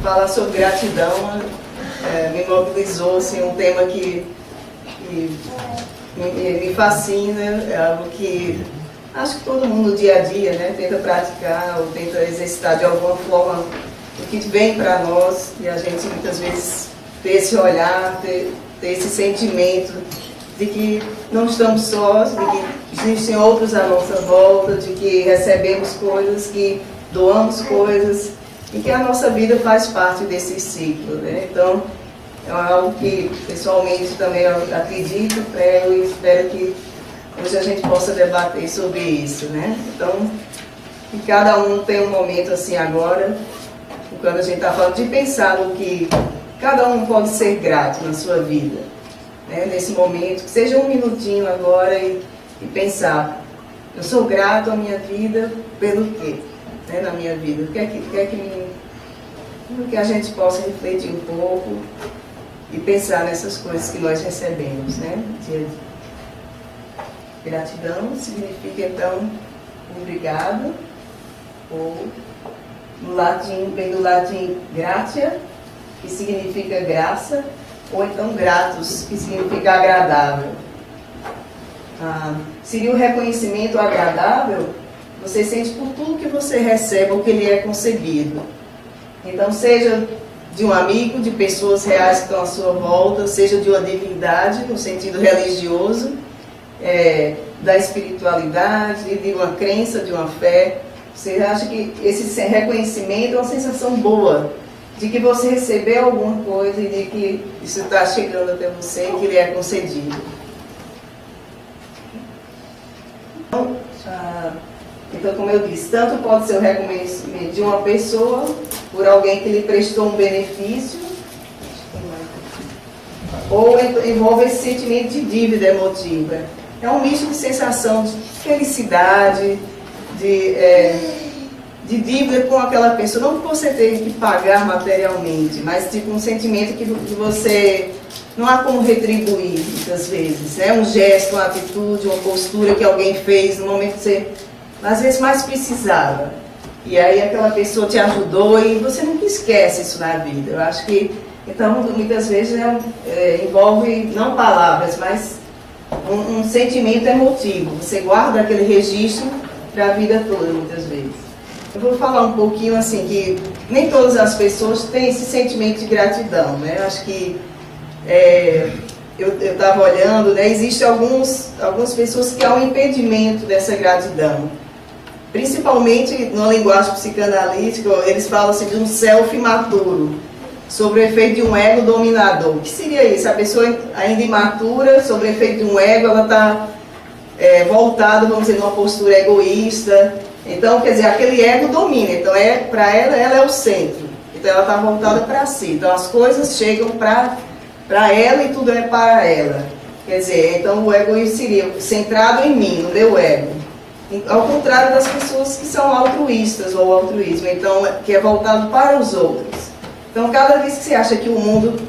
falar sobre gratidão me mobilizou, assim, um tema que me fascina, é algo que acho que todo mundo no dia a dia, né, tenta praticar ou tenta exercitar de alguma forma o que vem para nós, e a gente muitas vezes ter esse olhar, ter esse sentimento de que não estamos sós, de que existem outros à nossa volta, de que recebemos coisas, que doamos coisas, e que a nossa vida faz parte desse ciclo, né? Então, é algo que pessoalmente também eu acredito, e espero que hoje a gente possa debater sobre isso, né? Então, que cada um tem um momento assim agora, quando a gente está falando de pensar no que cada um pode ser grato na sua vida, né? Nesse momento, que seja um minutinho agora e pensar, eu sou grato à minha vida pelo quê? Né, na minha vida, o que que a gente possa refletir um pouco e pensar nessas coisas que nós recebemos, né, dia a dia. Gratidão significa, então, obrigado, ou no latim, vem do latim gratia, que significa graça, ou então gratus, que significa agradável. Seria o reconhecimento agradável, você sente por tudo que você recebe ou que lhe é concedido. Então, seja de um amigo, de pessoas reais que estão à sua volta, seja de uma divindade, no sentido religioso, da espiritualidade, de uma crença, de uma fé. Você acha que esse reconhecimento é uma sensação boa, de que você recebeu alguma coisa e de que isso está chegando até você e que lhe é concedido. Então, como eu disse, tanto pode ser o reconhecimento de uma pessoa por alguém que lhe prestou um benefício, ou envolve esse sentimento de dívida emotiva. É um misto de sensação de felicidade, de dívida com aquela pessoa. Não que você tenha que pagar materialmente, mas tipo um sentimento que você não há como retribuir, muitas vezes. Um gesto, uma atitude, uma postura que alguém fez no momento que você, às vezes, mais precisava. E aí aquela pessoa te ajudou e você nunca esquece isso na vida. Eu acho que, então, muitas vezes envolve não palavras, mas um sentimento emotivo. Você guarda aquele registro para a vida toda, muitas vezes. Eu vou falar um pouquinho assim, que nem todas as pessoas têm esse sentimento de gratidão, né? Eu acho que eu estava olhando, né? Existem algumas pessoas que há um impedimento dessa gratidão. Principalmente na linguagem psicanalítica, eles falam assim, de um self imaturo, sobre o efeito de um ego dominador. O que seria isso? A pessoa ainda imatura, sobre o efeito de um ego, ela está voltada, vamos dizer, numa postura egoísta. Então, quer dizer, aquele ego domina. Então, para ela é o centro. Então, ela está voltada para si. Então, as coisas chegam para ela e tudo é para ela. Quer dizer, então o egoísmo seria centrado em mim, no meu ego. Ao contrário das pessoas que são altruístas ou altruísmo, então, que é voltado para os outros. Então, cada vez que você acha que o mundo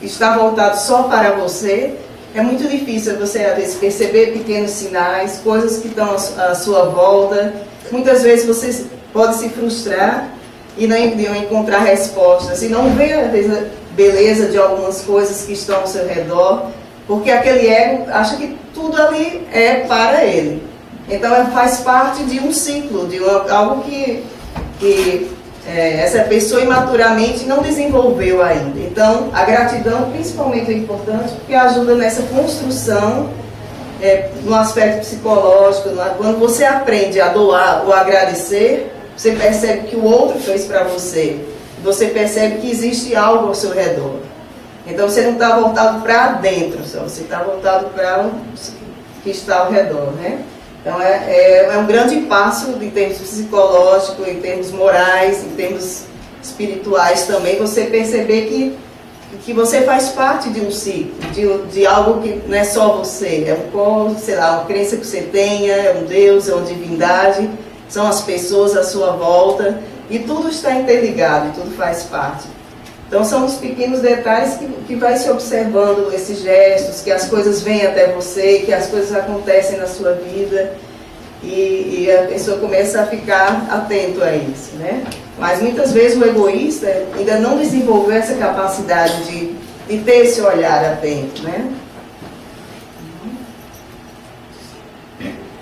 está voltado só para você, é muito difícil você, às vezes, perceber pequenos sinais, coisas que estão à sua volta. Muitas vezes você pode se frustrar e não encontrar respostas, e não ver, às vezes, a beleza de algumas coisas que estão ao seu redor, porque aquele ego acha que tudo ali é para ele. Então, faz parte de um ciclo, de algo que essa pessoa imaturamente não desenvolveu ainda. Então, a gratidão principalmente é importante porque ajuda nessa construção, no aspecto psicológico. Quando você aprende a doar ou agradecer, você percebe que o outro fez para você. Você percebe que existe algo ao seu redor. Então, você não está voltado para dentro, só, você está voltado para o que está ao redor, né? Então, é um grande passo em termos psicológicos, em termos morais, em termos espirituais também, você perceber que você faz parte de um ciclo, de algo que não é só você, é um corpo, sei lá, uma crença que você tenha, é um Deus, é uma divindade, são as pessoas à sua volta, e tudo está interligado, e tudo faz parte. Então, são os pequenos detalhes que vai se observando, esses gestos, que as coisas vêm até você, que as coisas acontecem na sua vida, e a pessoa começa a ficar atento a isso, né? Mas muitas vezes o egoísta ainda não desenvolveu essa capacidade de ter esse olhar atento, né?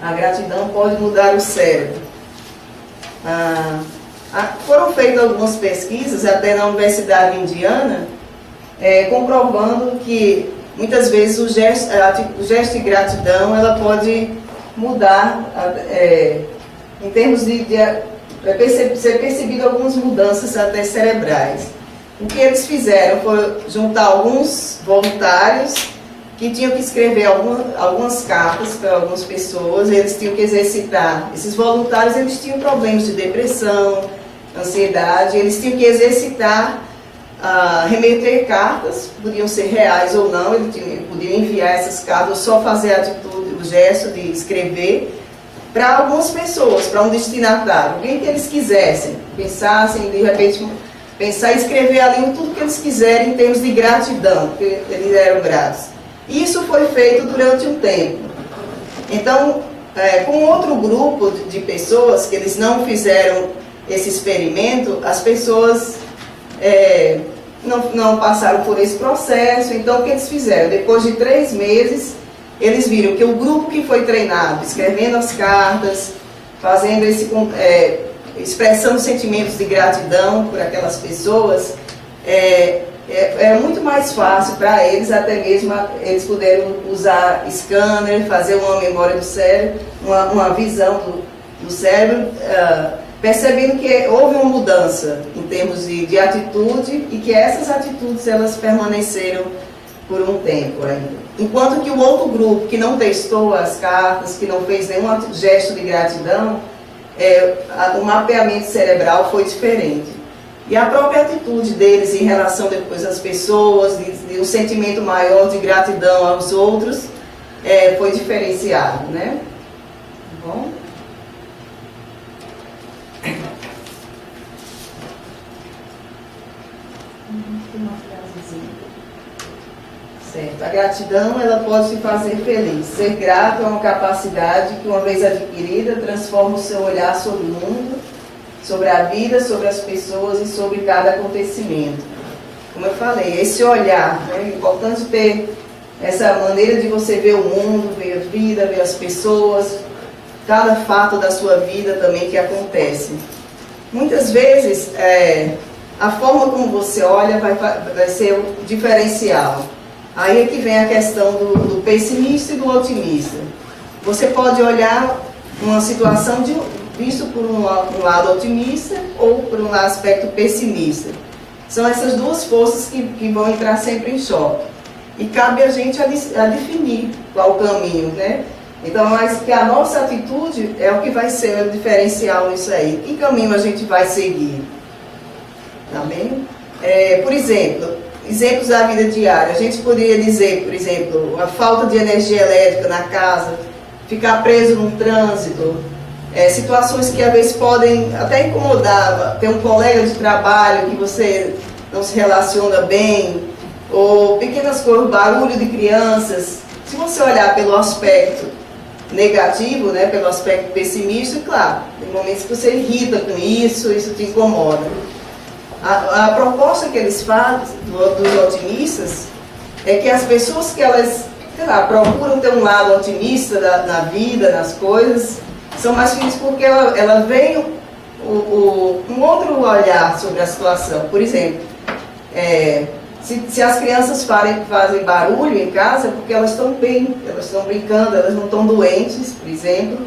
A gratidão pode mudar o cérebro. Foram feitas algumas pesquisas, até na Universidade Indiana, comprovando que muitas vezes o gesto de gratidão ela pode mudar, em termos de ser percebido algumas mudanças até cerebrais. O que eles fizeram foi juntar alguns voluntários que tinham que escrever algumas cartas para algumas pessoas, eles tinham que exercitar. Esses voluntários eles tinham problemas de depressão, ansiedade, eles tinham que exercitar, remeter cartas, podiam ser reais ou não, eles podiam enviar essas cartas, ou só fazer a atitude, o gesto de escrever, para algumas pessoas, para um destinatário, quem que eles quisessem, pensassem, de repente, pensar e escrever ali tudo que eles quiserem em termos de gratidão, porque eles eram gratos. Isso foi feito durante um tempo. Então, com outro grupo de pessoas, que eles não fizeram esse experimento, as pessoas não passaram por esse processo. Então, o que eles fizeram? Depois de 3 meses, eles viram que o grupo que foi treinado, escrevendo as cartas, fazendo expressando sentimentos de gratidão por aquelas pessoas, é muito mais fácil para eles, até mesmo eles puderam usar scanner, fazer uma memória do cérebro, uma visão do cérebro, percebendo que houve uma mudança em termos de atitude e que essas atitudes elas permaneceram por um tempo ainda. Enquanto que o outro grupo que não testou as cartas, que não fez nenhum gesto de gratidão, o mapeamento cerebral foi diferente. E a própria atitude deles em relação depois às pessoas, de um sentimento maior de gratidão aos outros, foi diferenciado, né? Bom. Certo. A gratidão ela pode te fazer feliz. Ser grato é uma capacidade que, uma vez adquirida, transforma o seu olhar sobre o mundo, sobre a vida, sobre as pessoas e sobre cada acontecimento. Como eu falei, esse olhar, né, é importante ter essa maneira de você ver o mundo, ver a vida, ver as pessoas, cada fato da sua vida também que acontece. Muitas vezes, a forma como você olha vai ser o diferencial. Aí é que vem a questão do pessimista e do otimista. Você pode olhar uma situação visto por um lado otimista ou por um aspecto pessimista. São essas duas forças que vão entrar sempre em choque. E cabe a gente a definir qual o caminho, né? Então, mas que a nossa atitude é o que vai ser o diferencial nisso aí. Que caminho a gente vai seguir? Tá bem? Por exemplo, exemplos da vida diária. A gente poderia dizer, por exemplo, a falta de energia elétrica na casa, ficar preso no trânsito, situações que às vezes podem até incomodar, ter um colega de trabalho que você não se relaciona bem, ou pequenas coisas, barulho de crianças. Se você olhar pelo aspecto negativo, né, pelo aspecto pessimista, claro, tem momentos que você irrita com isso te incomoda. A proposta que eles fazem, dos otimistas, é que as pessoas que elas, procuram ter um lado otimista na vida, nas coisas, são mais felizes porque ela vem um outro olhar sobre a situação. Por exemplo, se as crianças fazem barulho em casa, é porque elas estão bem, elas estão brincando, elas não estão doentes, por exemplo,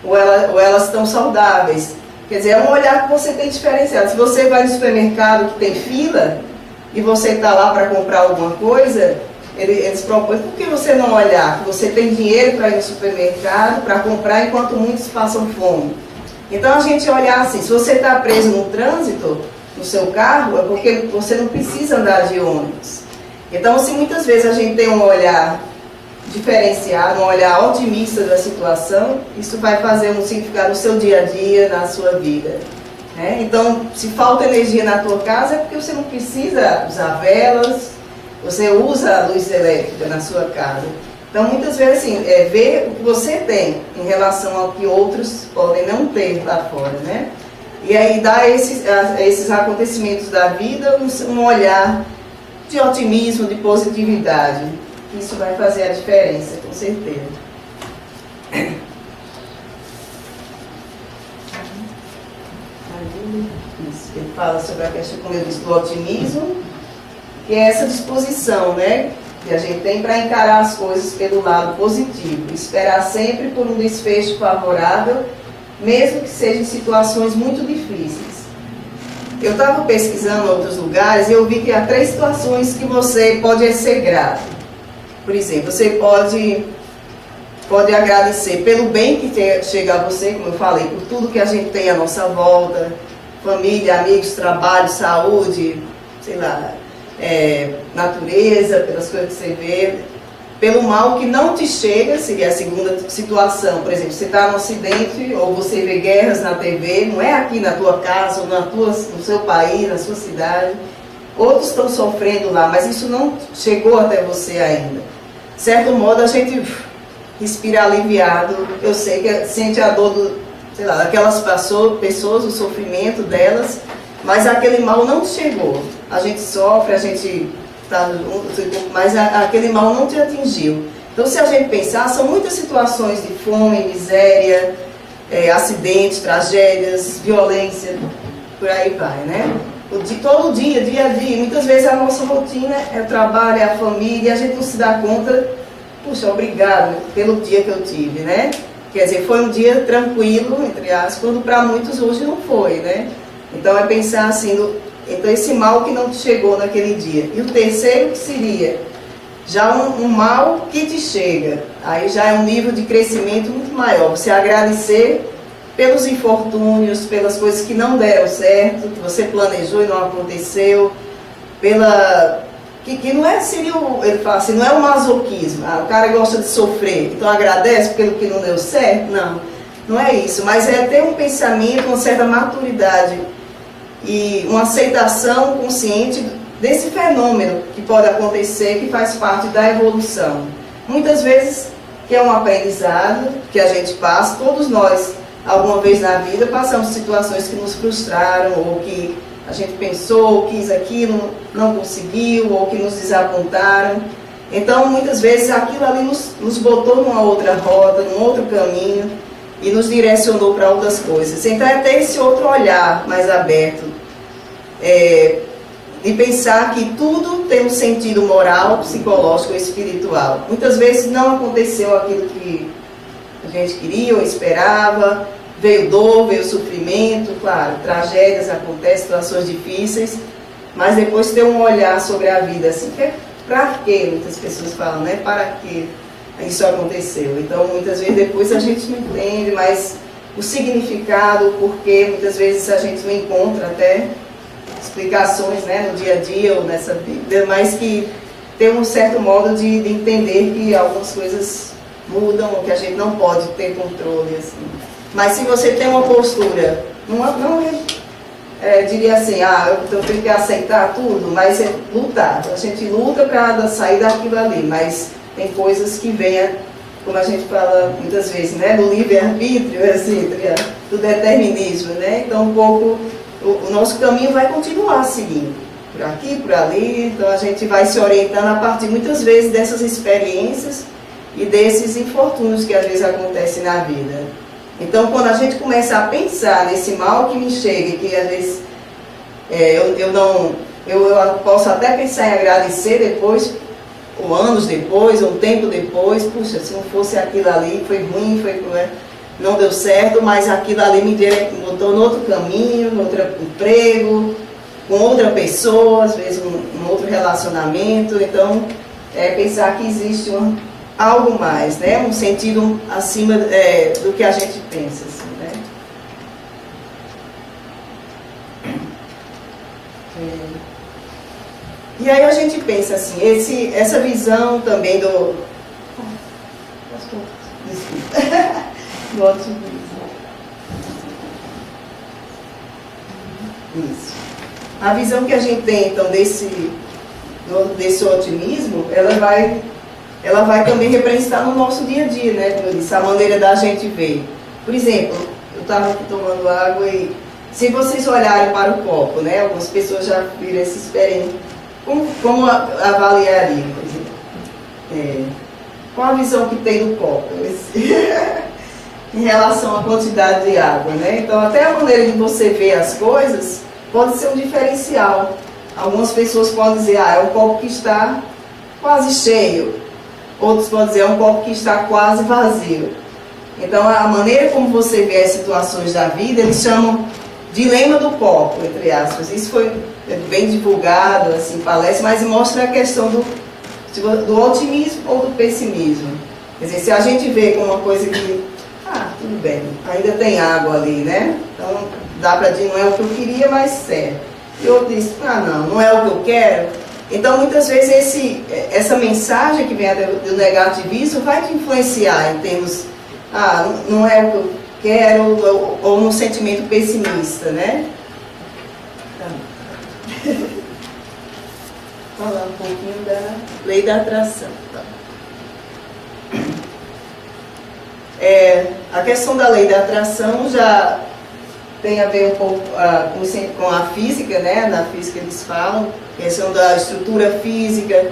ou elas estão saudáveis. Quer dizer, é um olhar que você tem diferenciado. Se você vai no supermercado que tem fila e você está lá para comprar alguma coisa, eles propõem, por que você não olhar que você tem dinheiro para ir no supermercado, para comprar, enquanto muitos passam fome? Então a gente olhar assim, se você está preso no trânsito, no seu carro, é porque você não precisa andar de ônibus. Então, se muitas vezes a gente tem um olhar diferenciado, um olhar otimista da situação, isso vai fazer um significado no seu dia a dia, na sua vida. Né? Então, se falta energia na tua casa, é porque você não precisa usar velas, você usa a luz elétrica na sua casa. Então, muitas vezes, assim, ver o que você tem em relação ao que outros podem não ter lá fora, né? E aí dá a esses acontecimentos da vida um olhar de otimismo, de positividade. Isso vai fazer a diferença, com certeza. Isso, ele fala sobre a questão, como eu disse, do otimismo, que é essa disposição, né, que a gente tem para encarar as coisas pelo lado positivo, esperar sempre por um desfecho favorável, mesmo que sejam situações muito difíceis. Eu estava pesquisando em outros lugares e eu vi que há 3 situações que você pode ser grato. Por exemplo, você pode agradecer pelo bem que chega a você, como eu falei, por tudo que a gente tem à nossa volta, família, amigos, trabalho, saúde, sei lá, natureza, pelas coisas que você vê. Pelo mal que não te chega, seria a segunda situação. Por exemplo, você está no acidente ou você vê guerras na TV, não é aqui na tua casa ou no seu país, na sua cidade. Outros estão sofrendo lá, mas isso não chegou até você ainda. De certo modo, a gente respira aliviado. Eu sei que sente a dor daquelas pessoas, o sofrimento delas, mas aquele mal não chegou. A gente sofre, a gente está junto, mas aquele mal não te atingiu. Então, se a gente pensar, são muitas situações de fome, miséria, acidentes, tragédias, violência, por aí vai, né? Todo dia, dia a dia, muitas vezes a nossa rotina é o trabalho, é a família, e a gente não se dá conta, puxa, obrigado pelo dia que eu tive, né? Quer dizer, foi um dia tranquilo, entre aspas, quando para muitos hoje não foi, né? Então, é pensar assim, então esse mal que não te chegou naquele dia. E o terceiro que seria já um mal que te chega. Aí já é um nível de crescimento muito maior. Você agradecer pelos infortúnios, pelas coisas que não deram certo, que você planejou e não aconteceu, que não é, ele fala assim, não é o masoquismo. O cara gosta de sofrer, então agradece pelo que não deu certo. Não é isso, mas é ter um pensamento, uma certa maturidade e uma aceitação consciente desse fenômeno que pode acontecer, que faz parte da evolução. Muitas vezes, que é um aprendizado que a gente passa, todos nós, alguma vez na vida, passamos situações que nos frustraram, ou que a gente pensou, quis aquilo, não conseguiu, ou que nos desapontaram. Então, muitas vezes, aquilo ali nos botou numa outra rota, num outro caminho, e nos direcionou para outras coisas. Então, é ter esse outro olhar mais aberto, de pensar que tudo tem um sentido moral, psicológico ou espiritual. Muitas vezes não aconteceu aquilo que a gente queria ou esperava, veio dor, veio sofrimento, claro, tragédias acontecem, situações difíceis, mas depois ter um olhar sobre a vida, assim, para quê? Muitas pessoas falam, né? Para que isso aconteceu? Então, muitas vezes depois a gente não entende, mas o significado, o porquê, muitas vezes a gente não encontra até explicações, né, no dia a dia ou nessa vida, mas que tem um certo modo de entender que algumas coisas mudam, que a gente não pode ter controle, assim. Mas se você tem uma postura, diria assim, eu tenho que aceitar tudo, mas é lutar. A gente luta para sair daquilo ali, mas tem coisas que vêm, como a gente fala muitas vezes, né, do livre-arbítrio, assim, do determinismo, né? Então, um pouco, o nosso caminho vai continuar seguindo, por aqui, por ali. Então, a gente vai se orientando a partir, muitas vezes, dessas experiências e desses infortúnios que às vezes acontecem na vida. Então, quando a gente começa a pensar nesse mal que me chega, que às vezes eu posso até pensar em agradecer depois, ou anos depois, ou um tempo depois, puxa, se não fosse aquilo ali, foi ruim, não deu certo, mas aquilo ali me botou no outro caminho, no outro emprego, com outra pessoa, às vezes um outro relacionamento. Então, pensar que existe algo mais, né? Um sentido acima do que a gente pensa, assim, né? E aí a gente pensa assim, essa visão também do otimismo. Isso. A visão que a gente tem, então, desse otimismo, ela vai também representar no nosso dia a dia, né? Como eu disse, a maneira da gente ver. Por exemplo, eu estava aqui tomando água e se vocês olharem para o copo, né? Algumas pessoas já viram essa experiência. Como avaliaria? Qual a visão que tem do copo? Em relação à quantidade de água, né? Então, até a maneira de você ver as coisas pode ser um diferencial. Algumas pessoas podem dizer, é um copo que está quase cheio. Outros podem dizer, é um copo que está quase vazio. Então, a maneira como você vê as situações da vida, eles chamam dilema do copo, entre aspas. Isso foi bem divulgado, assim, palestra, mas mostra a questão do otimismo ou do pessimismo. Quer dizer, se a gente vê como uma coisa que, tudo bem, ainda tem água ali, né? Então, dá para dizer, não é o que eu queria, mas serve. E outro diz, não é o que eu quero. Então, muitas vezes, essa mensagem que vem do negativismo vai te influenciar em termos, não é o que eu quero, ou num sentimento pessimista, né? Falar um pouquinho da lei da atração. A questão da lei da atração já tem a ver um pouco com a física, né? Na física eles falam, questão da estrutura física,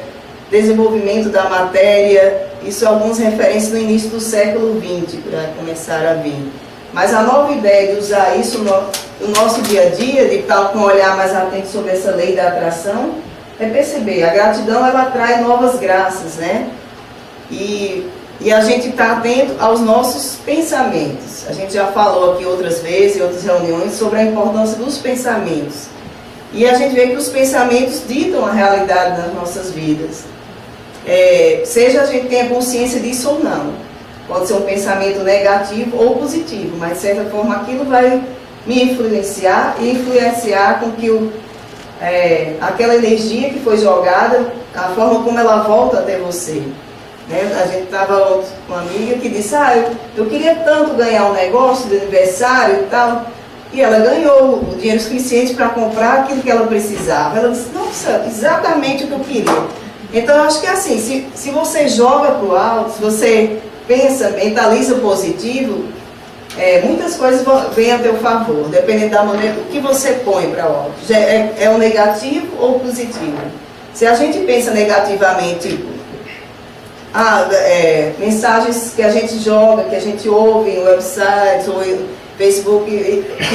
desenvolvimento da matéria, isso algumas referências no início do século XX, para começar a vir. Mas a nova ideia de usar isso no nosso dia a dia, de estar com um olhar mais atento sobre essa lei da atração, é perceber, a gratidão ela atrai novas graças, né? E a gente está atento aos nossos pensamentos. A gente já falou aqui outras vezes, em outras reuniões, sobre a importância dos pensamentos. E a gente vê que os pensamentos ditam a realidade das nossas vidas. Seja a gente tenha consciência disso ou não. Pode ser um pensamento negativo ou positivo, mas de certa forma aquilo vai me influenciar e influenciar com que aquela energia que foi jogada, a forma como ela volta até você. A gente estava com uma amiga que disse, eu queria tanto ganhar um negócio de aniversário e tal, e ela ganhou o dinheiro suficiente para comprar aquilo que ela precisava. Ela disse, nossa, exatamente o que eu queria. Então eu acho que assim, se você joga para o alto, se você pensa, mentaliza positivo, muitas coisas vêm a teu favor, dependendo da maneira do que você põe para o alto. É um negativo ou positivo? Se a gente pensa negativamente, mensagens que a gente joga, que a gente ouve em websites ou em Facebook,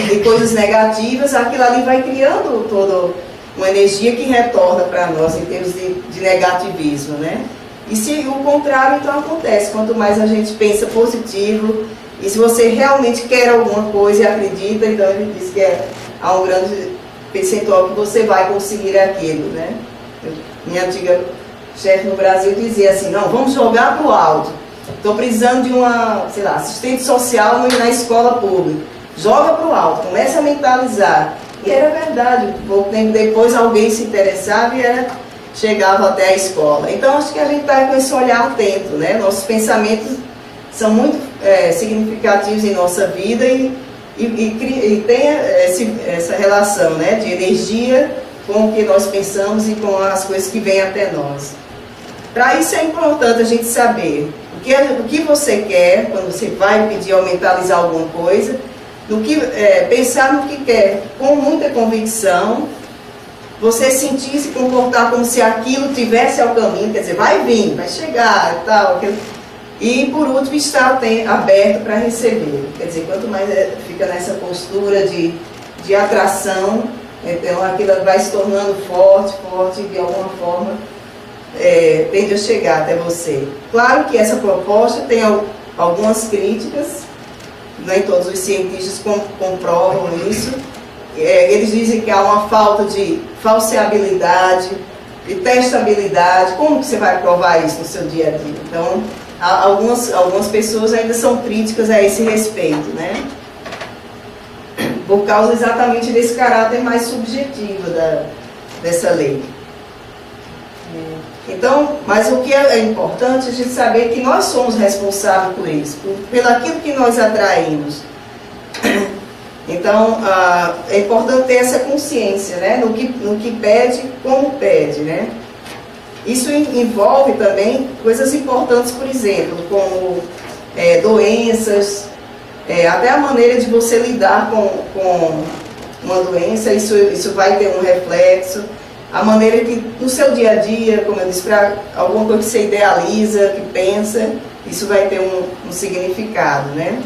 de coisas negativas, aquilo ali vai criando toda uma energia que retorna para nós em termos de negativismo, né? E se o contrário, então acontece. Quanto mais a gente pensa positivo, e se você realmente quer alguma coisa e acredita, então ele diz que há um grande percentual que você vai conseguir aquilo, né? Minha antiga chefe no Brasil dizia assim, não, vamos jogar para o alto. Estou precisando de uma, assistente social na escola pública. Joga para o alto, começa a mentalizar. E era verdade, pouco tempo depois alguém se interessava e chegava até a escola. Então acho que a gente está com esse olhar atento, né? Nossos pensamentos são muito significativos em nossa vida e tem essa relação, né, de energia com o que nós pensamos e com as coisas que vêm até nós. Para isso é importante a gente saber o que você quer, quando você vai pedir ou mentalizar alguma coisa, pensar no que quer, com muita convicção, você sentir e se comportar como se aquilo tivesse ao caminho, quer dizer, vai vir, vai chegar e tal. E por último, estar aberto para receber. Quer dizer, quanto mais fica nessa postura de atração, então aquilo vai se tornando forte, de alguma forma tende a chegar até você. Claro que essa proposta tem algumas críticas, nem todos os cientistas comprovam isso. Eles dizem que há uma falta de falseabilidade, de testabilidade. Como que você vai provar isso no seu dia a dia? Então, algumas pessoas ainda são críticas a esse respeito, né? Por causa exatamente desse caráter mais subjetivo dessa lei. Então, mas o que é importante é a gente saber que nós somos responsáveis por isso, pelo aquilo que nós atraímos. Então, é importante ter essa consciência, né? No que pede, como pede, né? Isso envolve também coisas importantes, por exemplo, como doenças, até a maneira de você lidar com uma doença, isso vai ter um reflexo. A maneira que, no seu dia a dia, como eu disse, para alguma coisa que você idealiza, que pensa, isso vai ter um significado, né?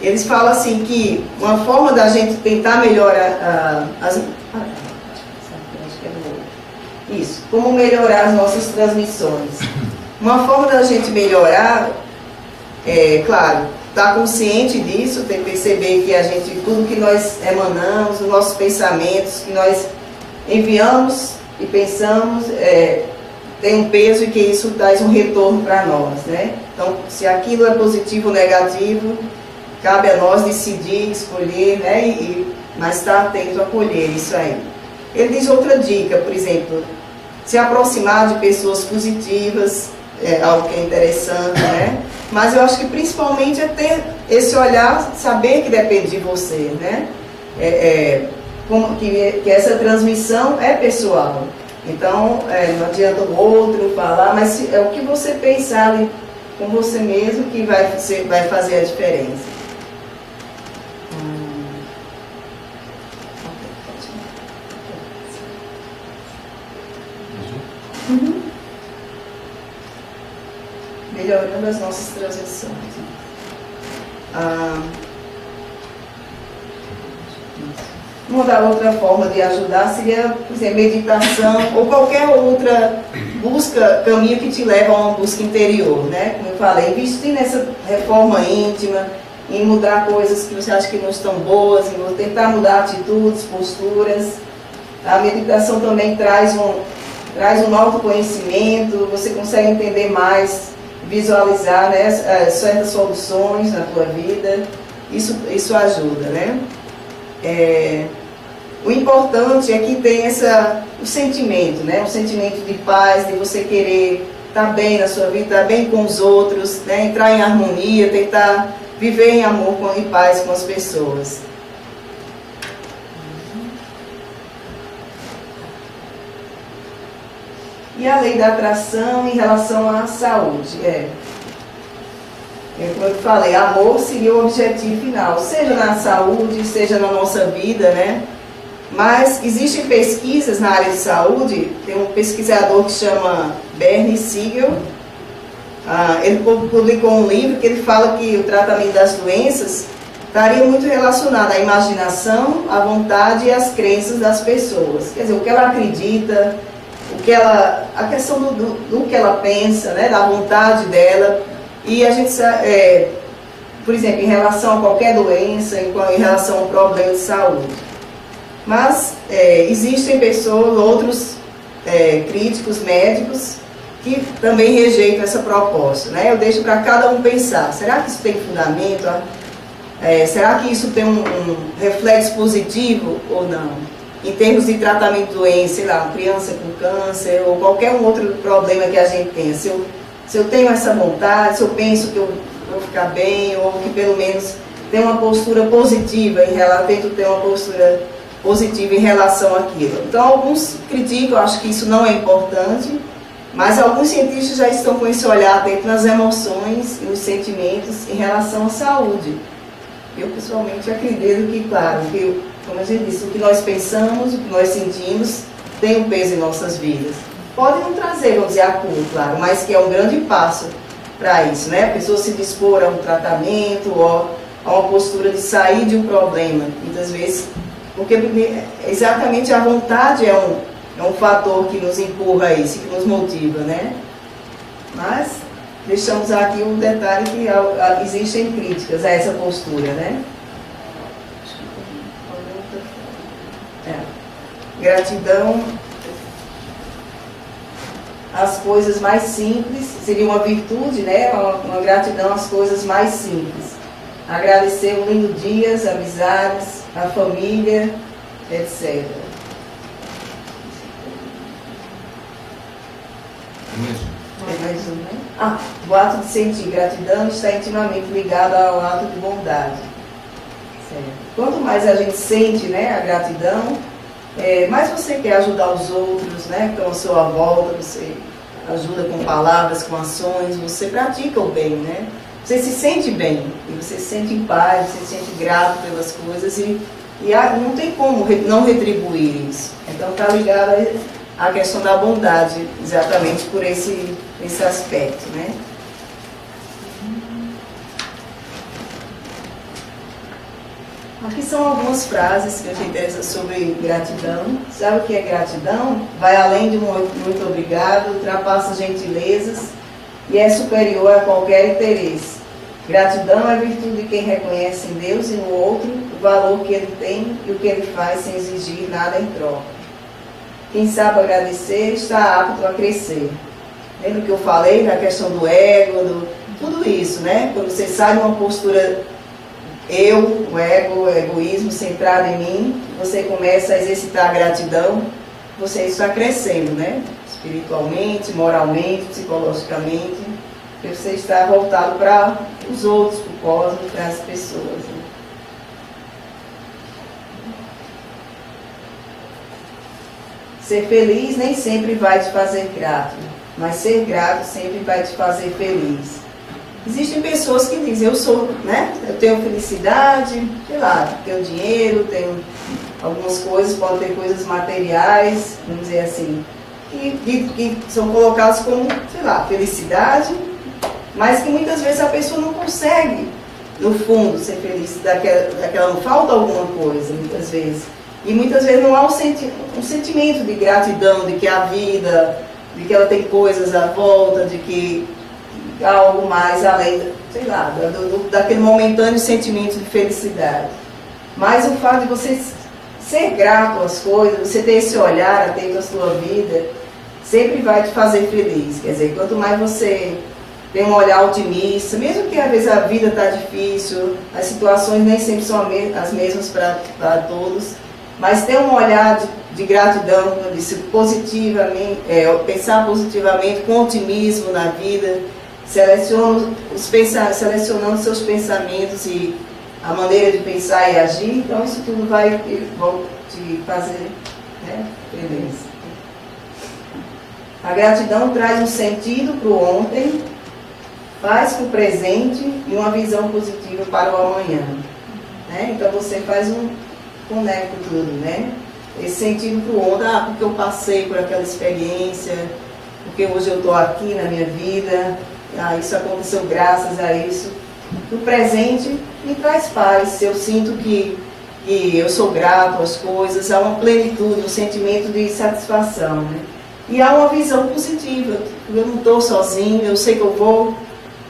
Eles falam assim que uma forma da gente tentar melhorar isso, como melhorar as nossas transmissões. Uma forma da gente melhorar, claro, estar consciente disso, tem que perceber que a gente, tudo que nós emanamos, os nossos pensamentos, que nós enviamos e pensamos, tem um peso e que isso traz um retorno para nós, né? Então, se aquilo é positivo ou negativo, cabe a nós decidir, escolher, né? Mas estar atento a acolher isso aí. Ele diz outra dica, por exemplo, se aproximar de pessoas positivas, algo que é interessante, né? Mas eu acho que principalmente é ter esse olhar, saber que depende de você, né? Que essa transmissão é pessoal. Então, não adianta o outro falar, mas é o que você pensar ali com você mesmo que vai fazer a diferença. Melhorando as nossas transmissões. Uma outra forma de ajudar seria, por exemplo, meditação ou qualquer outra caminho que te leva a uma busca interior, né? Como eu falei, investir nessa reforma íntima, em mudar coisas que você acha que não estão boas, em tentar mudar atitudes, posturas. A meditação também traz um autoconhecimento, você consegue entender mais, visualizar, né, certas soluções na tua vida. Isso ajuda, né? O importante é que tem o sentimento, né? Um sentimento de paz, de você querer estar bem na sua vida, estar bem com os outros, né? Entrar em harmonia, tentar viver em amor e paz com as pessoas. E a lei da atração em relação à saúde. Como eu falei, amor seria o objetivo final, seja na saúde, seja na nossa vida, né? Mas existem pesquisas na área de saúde, tem um pesquisador que chama Bernie Siegel, ele publicou um livro que ele fala que o tratamento das doenças estaria muito relacionado à imaginação, à vontade e às crenças das pessoas. Quer dizer, o que ela acredita, a questão do que ela pensa, né, da vontade dela. E a gente, por exemplo, em relação a qualquer doença, em relação a um problema de saúde. Mas existem outros críticos médicos que também rejeitam essa proposta, né? Eu deixo para cada um pensar, será que isso tem fundamento? Será que isso tem um reflexo positivo ou não? Em termos de tratamento de doença, sei lá, uma criança com câncer ou qualquer outro problema que a gente tenha. Se eu tenho essa vontade, se eu penso que eu vou ficar bem, ou que pelo menos tem uma postura positiva tento ter uma postura positiva em relação àquilo. Então, alguns criticam, acho que isso não é importante, mas alguns cientistas já estão com esse olhar atento nas emoções e nos sentimentos em relação à saúde. Eu, pessoalmente, acredito que, claro, como a gente disse, o que nós pensamos, o que nós sentimos, tem um peso em nossas vidas. Pode não trazer, vamos dizer, a cura, claro, mas que é um grande passo para isso, né? A pessoa se dispor a um tratamento ou a uma postura de sair de um problema, muitas vezes, porque exatamente a vontade é um fator que nos empurra a isso, que nos motiva, né? Mas deixamos aqui um detalhe que existem críticas a essa postura, né? Gratidão às coisas mais simples, seria uma virtude, né? Uma gratidão às coisas mais simples. Agradecer um lindo dia, as amizades, a família, etc. É mais um, né? O ato de sentir gratidão está intimamente ligado ao ato de bondade. Certo. Quanto mais a gente sente, né, a gratidão, mais você quer ajudar os outros, né, que estão à sua volta, você ajuda com palavras, com ações, você pratica o bem, né? você se sente bem, e você se sente em paz, você se sente grato pelas coisas e não tem como não retribuir isso. Então está ligado à questão da bondade, exatamente por esse aspecto, né? Aqui são algumas frases que eu achei interessantes sobre gratidão. Sabe o que é gratidão? Vai além de um muito obrigado, ultrapassa gentilezas e é superior a qualquer interesse. Gratidão é a virtude de quem reconhece em Deus e no outro o valor que ele tem e o que ele faz sem exigir nada em troca. Quem sabe agradecer está apto a crescer. Lembra que eu falei na questão do ego, tudo isso, né? Quando você sai de uma postura o ego, o egoísmo centrado em mim, você começa a exercitar a gratidão, você está crescendo, né? Espiritualmente, moralmente, psicologicamente, porque você está voltado para os outros, para o cosmos, para as pessoas. Né? Ser feliz nem sempre vai te fazer grato, mas ser grato sempre vai te fazer feliz. Existem pessoas que dizem, eu tenho felicidade, sei lá, tenho dinheiro, tenho algumas coisas, podem ter coisas materiais, vamos dizer assim, que são colocadas como, sei lá, felicidade, mas que muitas vezes a pessoa não consegue, no fundo, ser feliz, daquela não falta alguma coisa, muitas vezes. E muitas vezes não há um sentimento de gratidão, de que a vida, de que ela tem coisas à volta, de que há algo mais além, sei lá, daquele momentâneo sentimento de felicidade. Mas o fato de você ser grato às coisas, você ter esse olhar atento à sua vida, sempre vai te fazer feliz. Quer dizer, quanto mais você tem um olhar otimista, mesmo que às vezes a vida está difícil, as situações nem sempre são as mesmas para todos, mas ter um olhar de gratidão, como eu disse, positivamente, pensar positivamente, com otimismo na vida, selecionando seus pensamentos e a maneira de pensar e agir, então isso tudo vai te fazer, né, feliz. A gratidão traz um sentido para o ontem, faz para o presente e uma visão positiva para o amanhã. Né? Então você conecta tudo, né? Esse sentido para o ontem, porque eu passei por aquela experiência, porque hoje eu estou aqui na minha vida, isso aconteceu graças a isso. No presente me traz paz, eu sinto que eu sou grato às coisas, há uma plenitude, um sentimento de satisfação, né? E há uma visão positiva, eu não estou sozinho, eu sei que eu vou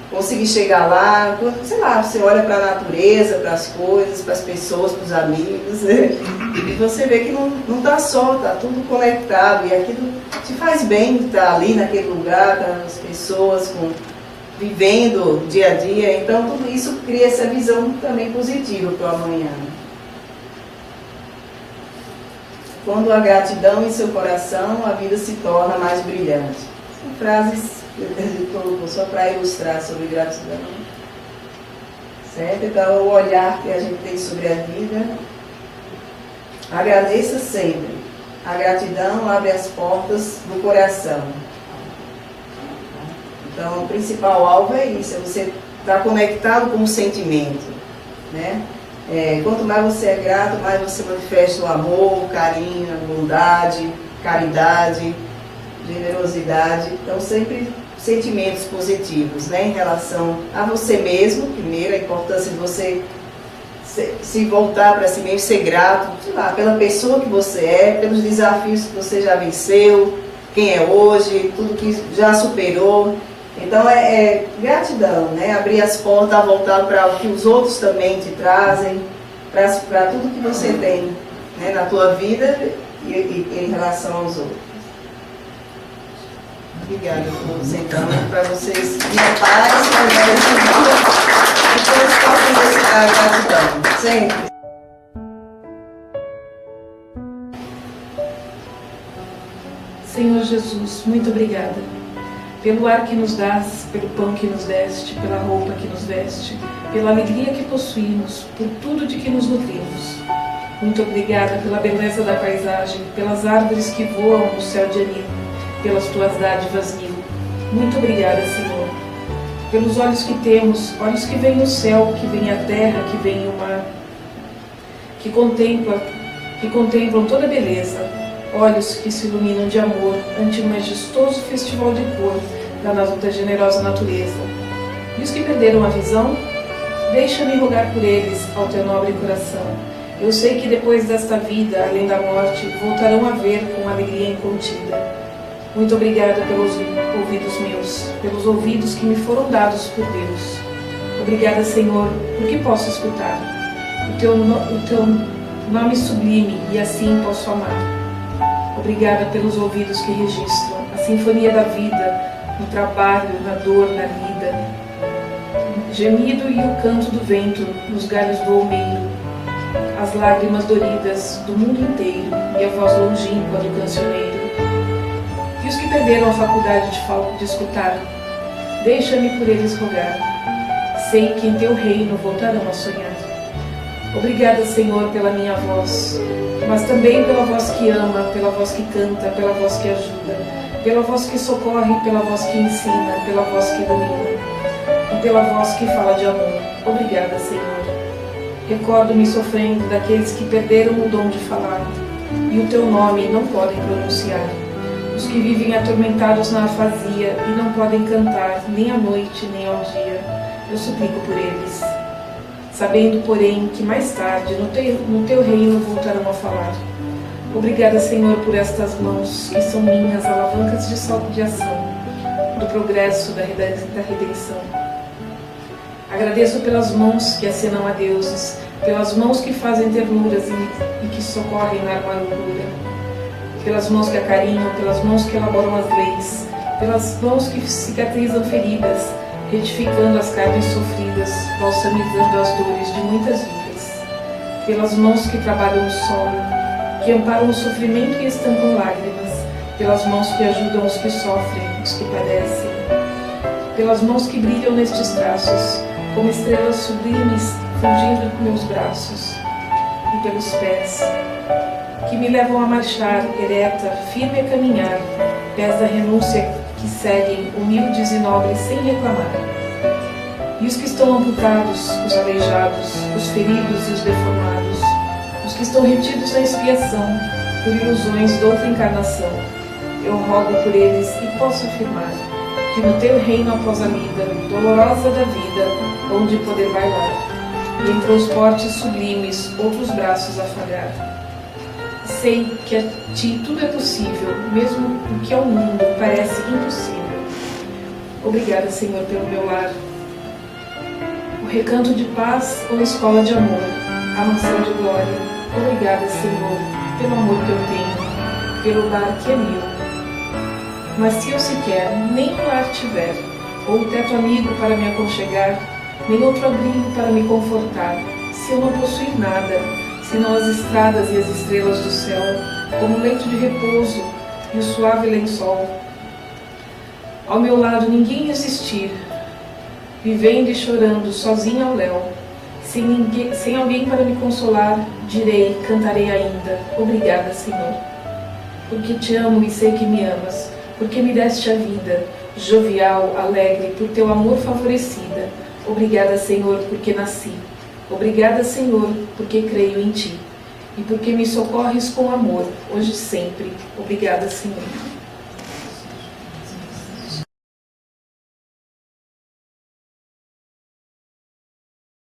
conseguir chegar lá, sei lá, você olha para a natureza, para as coisas, para as pessoas, para os amigos, né? E você vê que não está só, está tudo conectado, e aquilo te faz bem estar ali naquele lugar, com as pessoas, vivendo o dia a dia, então tudo isso cria essa visão também positiva para o amanhã. Quando há gratidão em seu coração, a vida se torna mais brilhante. São frases que eu colocou só para ilustrar sobre gratidão. Certo? Então, o olhar que a gente tem sobre a vida. Agradeça sempre. A gratidão abre as portas do coração. Então, o principal alvo é isso, é você estar conectado com o sentimento, né? Quanto mais você é grato, mais você manifesta o amor, o carinho, a bondade, caridade, generosidade. Então, sempre sentimentos positivos, né? Em relação a você mesmo, primeiro, a importância de você se voltar para si mesmo, ser grato, sei lá, pela pessoa que você é, pelos desafios que você já venceu, quem é hoje, tudo que já superou. Então gratidão, né? Abrir as portas, voltar para o que os outros também te trazem, para tudo que você tem, né, na tua vida e em relação aos outros. Obrigada por você, então, para vocês. Minha paz, e todos possam exercitar a gratidão, sempre. Senhor Jesus, muito obrigada pelo ar que nos dás, pelo pão que nos deste, pela roupa que nos veste, pela alegria que possuímos, por tudo de que nos nutrimos. Muito obrigada pela beleza da paisagem, pelas árvores que voam no céu de anil, pelas tuas dádivas mil. Muito obrigada, Senhor. pelos olhos que temos, olhos que veem o céu, que veem a terra, que veem o mar, que contemplam toda a beleza, olhos que se iluminam de amor ante o majestoso festival de cor da generosa natureza. E os que perderam a visão, deixa-me rogar por eles ao teu nobre coração. Eu sei que depois desta vida, além da morte, voltarão a ver com alegria incontida. Muito obrigada pelos ouvidos meus, pelos ouvidos que me foram dados por Deus. Obrigada, Senhor, porque posso escutar o teu nome sublime e assim posso amar. Obrigada pelos ouvidos que registram a sinfonia da vida, no trabalho, na dor, na lida, gemido e o canto do vento nos galhos do almeiro, as lágrimas doridas do mundo inteiro e a voz longínqua do cancioneiro. E os que perderam a faculdade de escutar, deixa-me por eles rogar. Sei que em teu reino voltarão a sonhar. Obrigada, Senhor, pela minha voz, mas também pela voz que ama, pela voz que canta, pela voz que ajuda, pela voz que socorre, pela voz que ensina, pela voz que ilumina e pela voz que fala de amor. Obrigada, Senhor. Recordo-me sofrendo daqueles que perderam o dom de falar e o teu nome não podem pronunciar. Os que vivem atormentados na afasia e não podem cantar nem à noite nem ao dia. Eu suplico por eles, sabendo, porém, que mais tarde no teu reino voltarão a falar. Obrigada, Senhor, por estas mãos que são minhas alavancas de ação, do progresso da redenção. Agradeço pelas mãos que acenam a deuses, pelas mãos que fazem ternuras e que socorrem na amargura, pelas mãos que acarinham, pelas mãos que elaboram as leis, pelas mãos que cicatrizam feridas, retificando as carnes sofridas, balsamizando as dores de muitas vidas, pelas mãos que trabalham o solo, que amparam o sofrimento e estampam lágrimas, pelas mãos que ajudam os que sofrem, os que padecem, pelas mãos que brilham nestes traços, como estrelas sublimes fungindo com meus braços, e pelos pés, que me levam a marchar, ereta, firme a caminhar, pés da renúncia que seguem, humildes e nobres, sem reclamar. E os que estão amputados, os aleijados, os feridos e os deformados, os que estão retidos na expiação, por ilusões de outra encarnação, eu rogo por eles e posso afirmar que no teu reino após a lida, dolorosa da vida, onde poder bailar, e em transportes sublimes, outros braços afagar. Sei que a ti tudo é possível, mesmo o que ao mundo parece impossível. Obrigada, Senhor, pelo meu lar, o recanto de paz ou escola de amor, a mansão de glória. Obrigada, Senhor, pelo amor que eu tenho, pelo lar que é meu. Mas se eu sequer nem um lar tiver, ou teto amigo para me aconchegar, nem outro abrigo para me confortar, se eu não possuir nada, senão as estradas e as estrelas do céu, como leito de repouso e o suave lençol. Ao meu lado ninguém existir, vivendo e chorando, sozinha ao léu, sem alguém para me consolar, direi, cantarei ainda, obrigada, Senhor. Porque te amo e sei que me amas, porque me deste a vida, jovial, alegre, por teu amor favorecida. Obrigada, Senhor, porque nasci. Obrigada, Senhor, porque creio em ti. E porque me socorres com amor, hoje e sempre. Obrigada, Senhor.